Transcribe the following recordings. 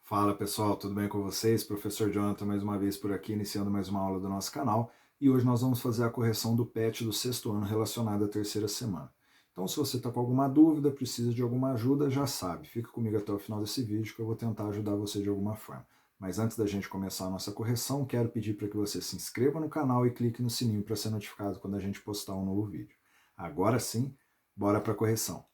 Fala pessoal, tudo bem com vocês? Professor Jonathan mais uma vez por aqui, iniciando mais uma aula do nosso canal. E hoje nós vamos fazer a correção do PET do sexto ano relacionado à terceira semana. Então, se você está com alguma dúvida, precisa de alguma ajuda, já sabe, fica comigo até o final desse vídeo que eu vou tentar ajudar você de alguma forma. Mas antes da gente começar a nossa correção, quero pedir para que você se inscreva no canal e clique no sininho para ser notificado quando a gente postar um novo vídeo. Agora sim, bora para a correção.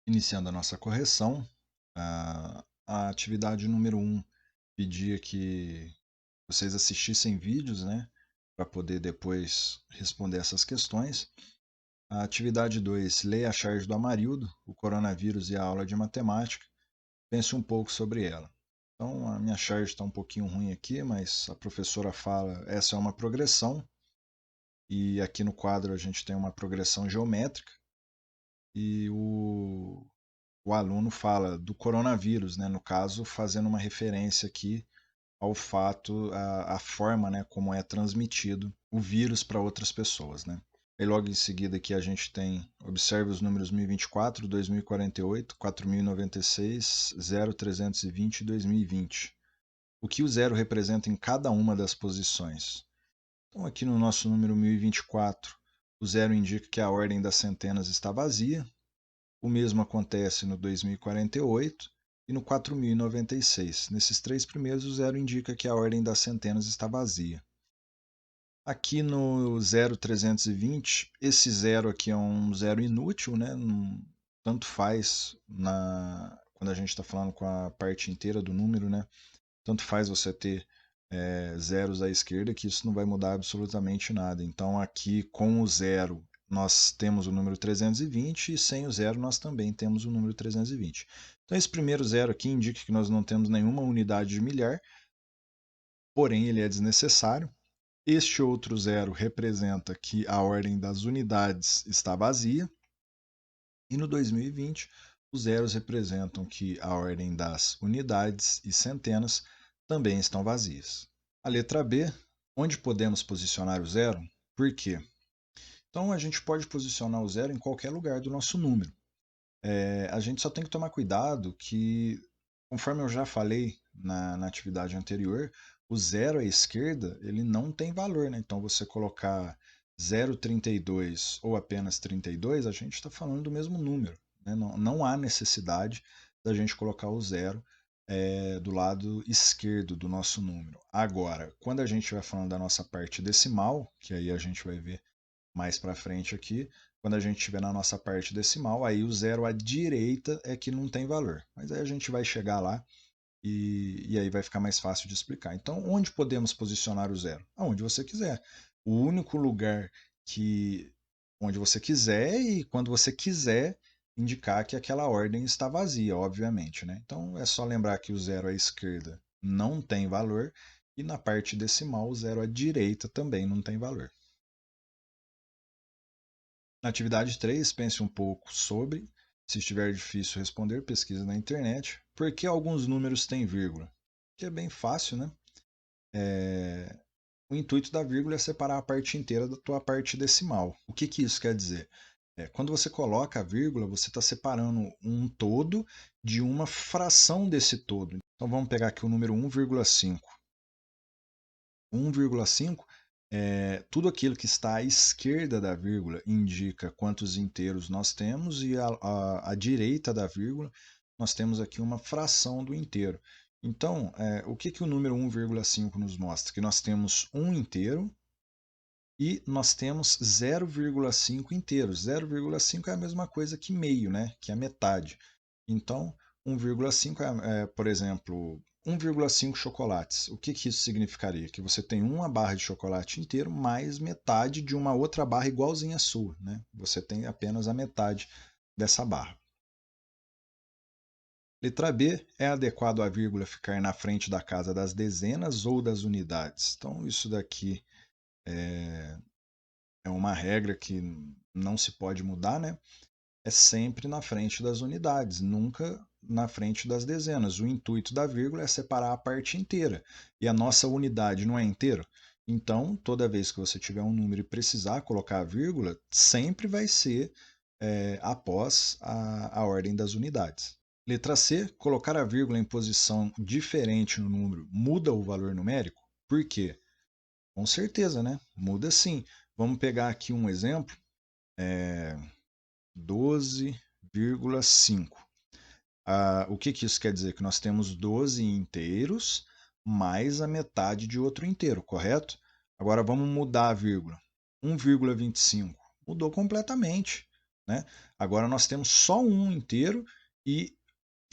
Iniciando a nossa correção, a atividade número 1 pedia que vocês assistissem vídeos, né, para poder depois responder essas questões. A atividade 2, leia a charge do Amarildo, o coronavírus e a aula de matemática. Pense um pouco sobre ela. Então, a minha charge está um pouquinho ruim aqui, mas a professora fala, essa é uma progressão, e aqui no quadro a gente tem uma progressão geométrica, e o aluno fala do coronavírus, né, no caso, fazendo uma referência aqui ao fato, a forma, né, como é transmitido o vírus para outras pessoas, né. E logo em seguida aqui a gente tem, observe os números 1024, 2048, 4096, 0320 e 2020. O que o zero representa em cada uma das posições? Então aqui no nosso número 1024, o zero indica que a ordem das centenas está vazia. O mesmo acontece no 2048 e no 4096. Nesses três primeiros, o zero indica que a ordem das centenas está vazia. Aqui no 0320, esse zero aqui é um zero inútil, né? Tanto faz quando a gente está falando com a parte inteira do número, né? Tanto faz você ter zeros à esquerda, que isso não vai mudar absolutamente nada. Então aqui com o zero nós temos o número 320 e sem o zero nós também temos o número 320. Então esse primeiro zero aqui indica que nós não temos nenhuma unidade de milhar, porém ele é desnecessário. Este outro zero representa que a ordem das unidades está vazia. E no 2020, os zeros representam que a ordem das unidades e centenas também estão vazias. A letra B, onde podemos posicionar o zero? Por quê? Então a gente pode posicionar o zero em qualquer lugar do nosso número. A gente só tem que tomar cuidado que, conforme eu já falei na atividade anterior, o zero à esquerda ele não tem valor, né? Então você colocar 0,32 ou apenas 32, a gente está falando do mesmo número. Né? Não há necessidade da gente colocar o zero do lado esquerdo do nosso número. Agora, quando a gente vai falando da nossa parte decimal, que aí a gente vai ver mais para frente aqui, quando a gente estiver na nossa parte decimal, aí o zero à direita é que não tem valor. Mas aí a gente vai chegar lá e aí vai ficar mais fácil de explicar. Então, onde podemos posicionar o zero? Aonde você quiser. O único lugar que onde você quiser e quando você quiser indicar que aquela ordem está vazia, obviamente. Né? Então, é só lembrar que o zero à esquerda não tem valor e na parte decimal o zero à direita também não tem valor. Na atividade 3, pense um pouco sobre. Se estiver difícil responder, pesquisa na internet. Por que alguns números têm vírgula? Que é bem fácil, né? O intuito da vírgula é separar a parte inteira da tua parte decimal. O que, que isso quer dizer? Quando você coloca a vírgula, você está separando um todo de uma fração desse todo. Então vamos pegar aqui o número 1,5. 1,5 tudo aquilo que está à esquerda da vírgula indica quantos inteiros nós temos e à direita da vírgula nós temos aqui uma fração do inteiro. Então, o que o número 1,5 nos mostra? Que nós temos um inteiro e nós temos 0,5 inteiros. 0,5 é a mesma coisa que meio, né? Que é a metade. Então, 1,5 por exemplo, 1,5 chocolates. O que isso significaria? Que você tem uma barra de chocolate inteiro mais metade de uma outra barra igualzinha à sua. Né? Você tem apenas a metade dessa barra. Letra B, é adequado a vírgula ficar na frente da casa das dezenas ou das unidades? Então, isso daqui é uma regra que não se pode mudar, né? É sempre na frente das unidades, nunca na frente das dezenas. O intuito da vírgula é separar a parte inteira. E a nossa unidade não é inteira? Então, toda vez que você tiver um número e precisar colocar a vírgula, sempre vai ser após a ordem das unidades. Letra C, colocar a vírgula em posição diferente no número muda o valor numérico? Por quê? Com certeza, né? Muda sim. Vamos pegar aqui um exemplo, 12,5. O que isso quer dizer? Que nós temos 12 inteiros mais a metade de outro inteiro, correto? Agora vamos mudar a vírgula. 1,25. Mudou completamente, né? Agora nós temos só um inteiro e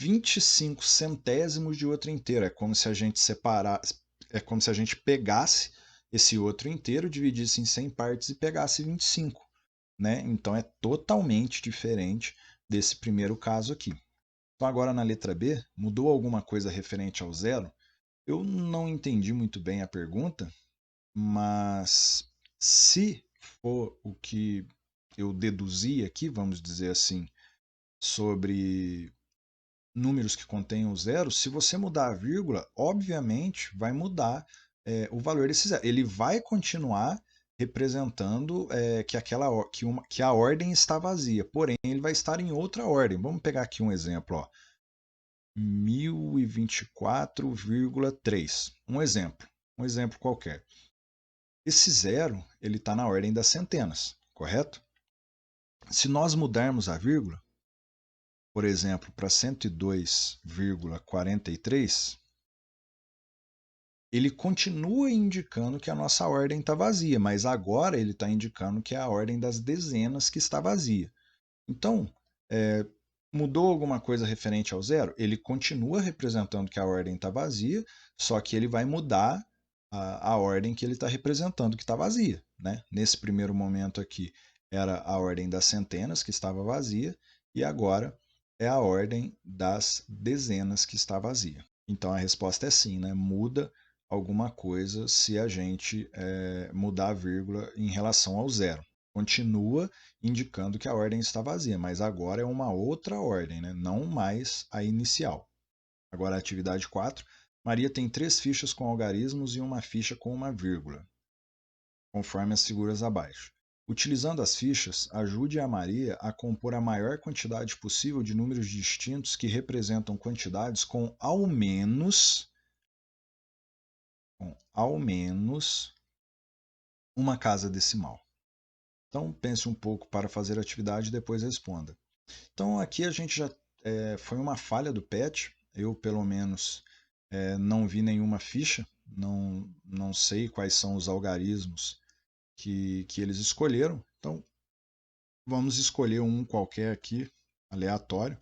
25 centésimos de outro inteiro. É como se a gente separasse, é como se a gente pegasse esse outro inteiro, dividisse em 100 partes e pegasse 25, né? Então é totalmente diferente desse primeiro caso aqui. Então agora na letra B, mudou alguma coisa referente ao zero? Eu não entendi muito bem a pergunta, mas se for o que eu deduzi aqui, vamos dizer assim, sobre números que contêm o zero, se você mudar a vírgula, obviamente vai mudar o valor desse zero. Ele vai continuar representando que a ordem está vazia, porém ele vai estar em outra ordem. Vamos pegar aqui um exemplo, ó. 1024,3. Um exemplo qualquer. Esse zero ele está na ordem das centenas, correto? Se nós mudarmos a vírgula, por exemplo, para 102,43, ele continua indicando que a nossa ordem está vazia, mas agora ele está indicando que é a ordem das dezenas que está vazia. Então, mudou alguma coisa referente ao zero? Ele continua representando que a ordem está vazia, só que ele vai mudar a ordem que ele está representando que está vazia. Né? Nesse primeiro momento aqui era a ordem das centenas que estava vazia, e agora é a ordem das dezenas que está vazia. Então a resposta é sim, né? Muda alguma coisa se a gente mudar a vírgula em relação ao zero. Continua indicando que a ordem está vazia, mas agora é uma outra ordem, né? Não mais a inicial. Agora a atividade 4. Maria tem 3 fichas com algarismos e uma ficha com uma vírgula, conforme as figuras abaixo. Utilizando as fichas, ajude a Maria a compor a maior quantidade possível de números distintos que representam quantidades com ao menos uma casa decimal. Então pense um pouco para fazer a atividade e depois responda. Então aqui a gente já foi uma falha do PET. Eu pelo menos não vi nenhuma ficha, não sei quais são os algarismos que eles escolheram. Então vamos escolher um qualquer aqui, aleatório.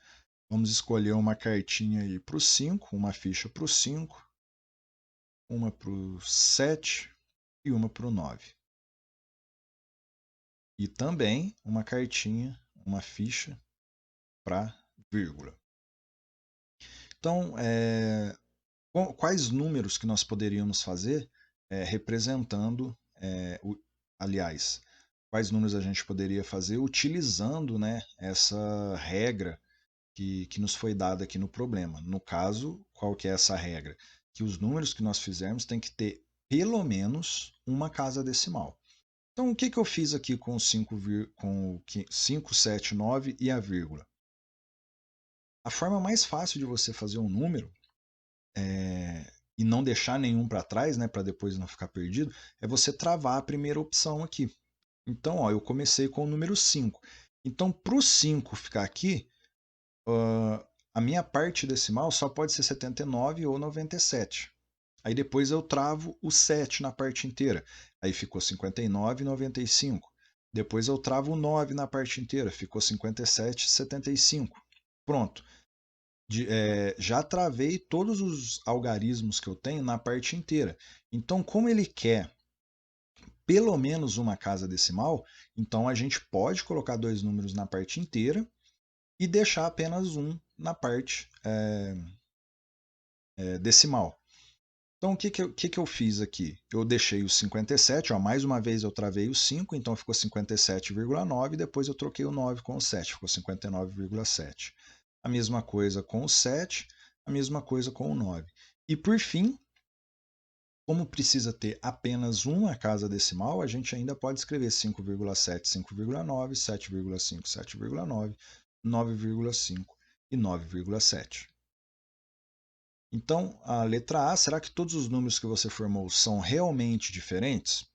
Vamos escolher uma cartinha aí para o 5, uma ficha para o 5, uma para o 7 e uma para o 9. E também uma cartinha, uma ficha para vírgula. Então, quais números que nós poderíamos fazer representando, aliás, quais números a gente poderia fazer utilizando, né, essa regra que nos foi dada aqui no problema. No caso, qual que é essa regra? Que os números que nós fizermos tem que ter pelo menos uma casa decimal. Então, o que eu fiz aqui com o 5, 7, 9 e a vírgula? A forma mais fácil de você fazer um número e não deixar nenhum para trás, né, para depois não ficar perdido, é você travar a primeira opção aqui. Então, ó, eu comecei com o número 5. Então, para o 5 ficar aqui, a minha parte decimal só pode ser 79 ou 97. Aí depois eu travo o 7 na parte inteira. Aí ficou 59 e 95. Depois eu travo o 9 na parte inteira. Ficou 57 e 75. Pronto. Já travei todos os algarismos que eu tenho na parte inteira. Então, como ele quer pelo menos uma casa decimal, então a gente pode colocar 2 números na parte inteira e deixar apenas um na parte decimal. Então, o que eu fiz aqui? Eu deixei o 57, ó, mais uma vez eu travei o 5, então ficou 57,9, depois eu troquei o 9 com o 7, ficou 59,7. A mesma coisa com o 7, a mesma coisa com o 9. E por fim, Como precisa ter apenas uma casa decimal, a gente ainda pode escrever 5,7, 5,9, 7,5, 7,9, 9,5 e 9,7. Então, a letra A, será que todos os números que você formou são realmente diferentes?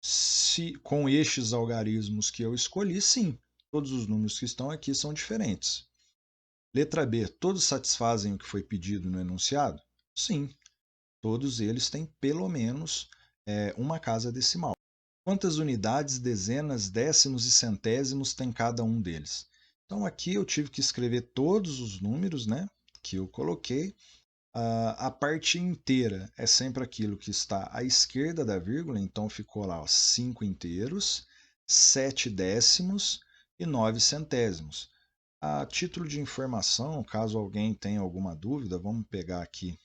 Se com estes algarismos que eu escolhi, sim, todos os números que estão aqui são diferentes. Letra B, todos satisfazem o que foi pedido no enunciado? Sim, todos eles têm pelo menos uma casa decimal. Quantas unidades, dezenas, décimos e centésimos tem cada um deles? Então aqui eu tive que escrever todos os números, né, que eu coloquei. A parte inteira é sempre aquilo que está à esquerda da vírgula, então ficou lá 5 inteiros, 7 décimos e 9 centésimos. A título de informação, caso alguém tenha alguma dúvida, vamos pegar aqui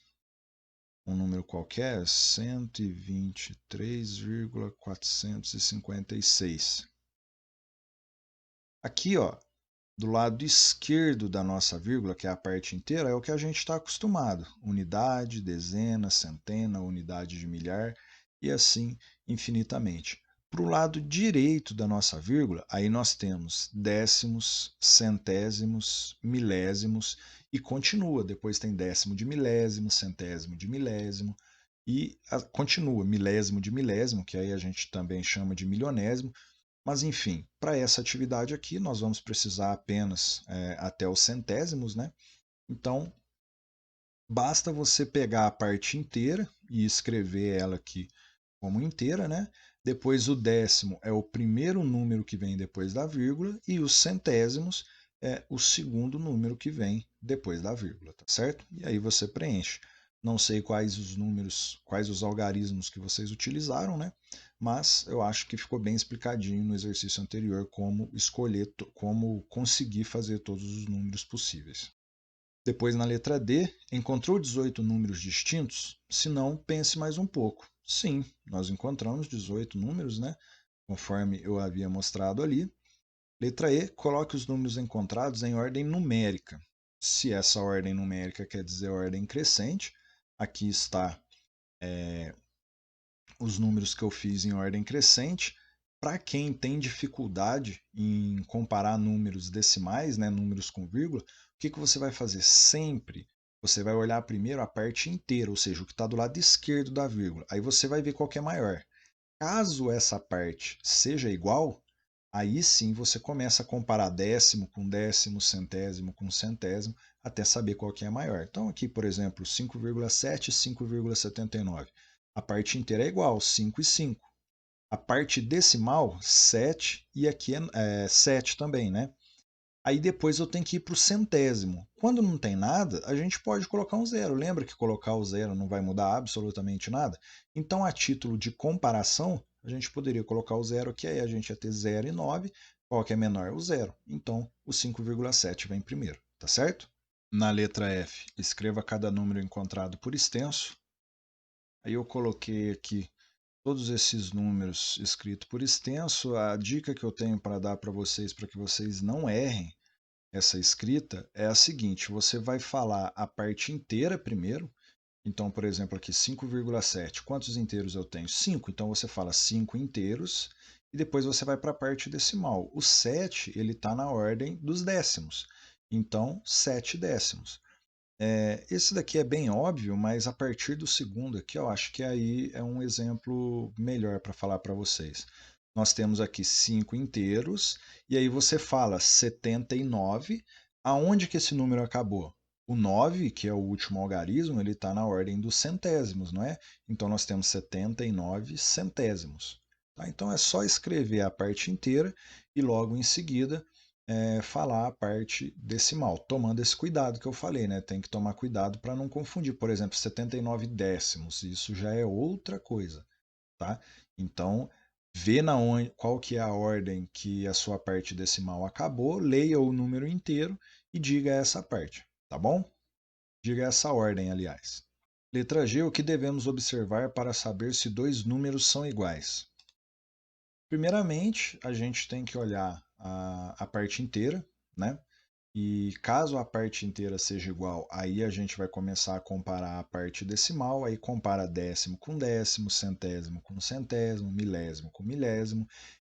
um número qualquer, 123,456. Aqui, ó, do lado esquerdo da nossa vírgula, que é a parte inteira, é o que a gente está acostumado. Unidade, dezena, centena, unidade de milhar e assim infinitamente. Para o lado direito da nossa vírgula, aí nós temos décimos, centésimos, milésimos e continua. Depois tem décimo de milésimo, centésimo de milésimo e continua milésimo de milésimo, que aí a gente também chama de milionésimo. Mas, enfim, para essa atividade aqui, nós vamos precisar apenas até os centésimos, né? Então, basta você pegar a parte inteira e escrever ela aqui como inteira, né? Depois, o décimo é o primeiro número que vem depois da vírgula e os centésimos é o segundo número que vem depois da vírgula, tá certo? E aí você preenche. Não sei quais os números, quais os algarismos que vocês utilizaram, né? Mas eu acho que ficou bem explicadinho no exercício anterior como escolher, como conseguir fazer todos os números possíveis. Depois, na letra D, encontrou 18 números distintos? Se não, pense mais um pouco. Sim, nós encontramos 18 números, né? Conforme eu havia mostrado ali. Letra E, coloque os números encontrados em ordem numérica. Se essa ordem numérica quer dizer ordem crescente, aqui está os números que eu fiz em ordem crescente. Para quem tem dificuldade em comparar números decimais, né, números com vírgula, o que você vai fazer? Sempre você vai olhar primeiro a parte inteira, ou seja, o que está do lado esquerdo da vírgula. Aí você vai ver qual que é maior. Caso essa parte seja igual, aí sim você começa a comparar décimo com décimo, centésimo com centésimo, até saber qual que é maior. Então aqui, por exemplo, 5,7 e 5,79. A parte inteira é igual, 5 e 5. A parte decimal, 7, e aqui é 7 também, né? Aí depois eu tenho que ir para o centésimo. Quando não tem nada, a gente pode colocar um zero. Lembra que colocar o zero não vai mudar absolutamente nada? Então, a título de comparação, a gente poderia colocar o zero aqui, aí a gente ia ter 0 e 9. Qual que é menor? O zero. Então, o 5,7 vem primeiro, tá certo? Na letra F, escreva cada número encontrado por extenso. Aí eu coloquei aqui todos esses números escritos por extenso. A dica que eu tenho para dar para que vocês não errem essa escrita é a seguinte: você vai falar a parte inteira primeiro. Então, por exemplo, aqui 5,7. Quantos inteiros eu tenho? 5. Então você fala 5 inteiros e depois você vai para a parte decimal. O 7 ele está na ordem dos décimos. Então, 7 décimos. Esse daqui é bem óbvio, mas a partir do segundo aqui, eu acho que aí é um exemplo melhor para falar para vocês. Nós temos aqui 5 inteiros, e aí você fala 79. Aonde que esse número acabou? O 9, que é o último algarismo, ele está na ordem dos centésimos, não é? Então nós temos 79 centésimos. Tá? Então é só escrever a parte inteira e logo em seguida falar a parte decimal, tomando esse cuidado que eu falei, né? Tem que tomar cuidado para não confundir. Por exemplo, 79 décimos, isso já é outra coisa, tá? Então, vê qual que é a ordem que a sua parte decimal acabou, leia o número inteiro e diga essa parte, tá bom? Diga essa ordem, aliás. Letra G, o que devemos observar para saber se dois números são iguais? Primeiramente, a gente tem que olhar a parte inteira, né? E caso a parte inteira seja igual, aí a gente vai começar a comparar a parte decimal, aí compara décimo com décimo, centésimo com centésimo, milésimo com milésimo,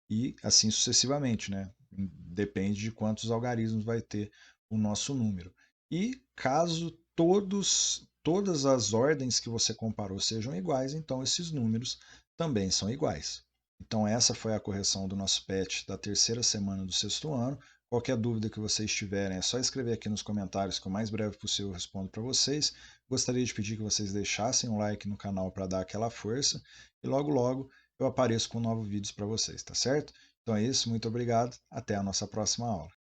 e assim sucessivamente, né? Depende de quantos algarismos vai ter o nosso número. E caso todas as ordens que você comparou sejam iguais, então esses números também são iguais. Então essa foi a correção do nosso PET da terceira semana do sexto ano. Qualquer dúvida que vocês tiverem é só escrever aqui nos comentários que o mais breve possível eu respondo para vocês. Gostaria de pedir que vocês deixassem um like no canal para dar aquela força e logo logo eu apareço com novos vídeos para vocês, tá certo? Então é isso, muito obrigado, até a nossa próxima aula.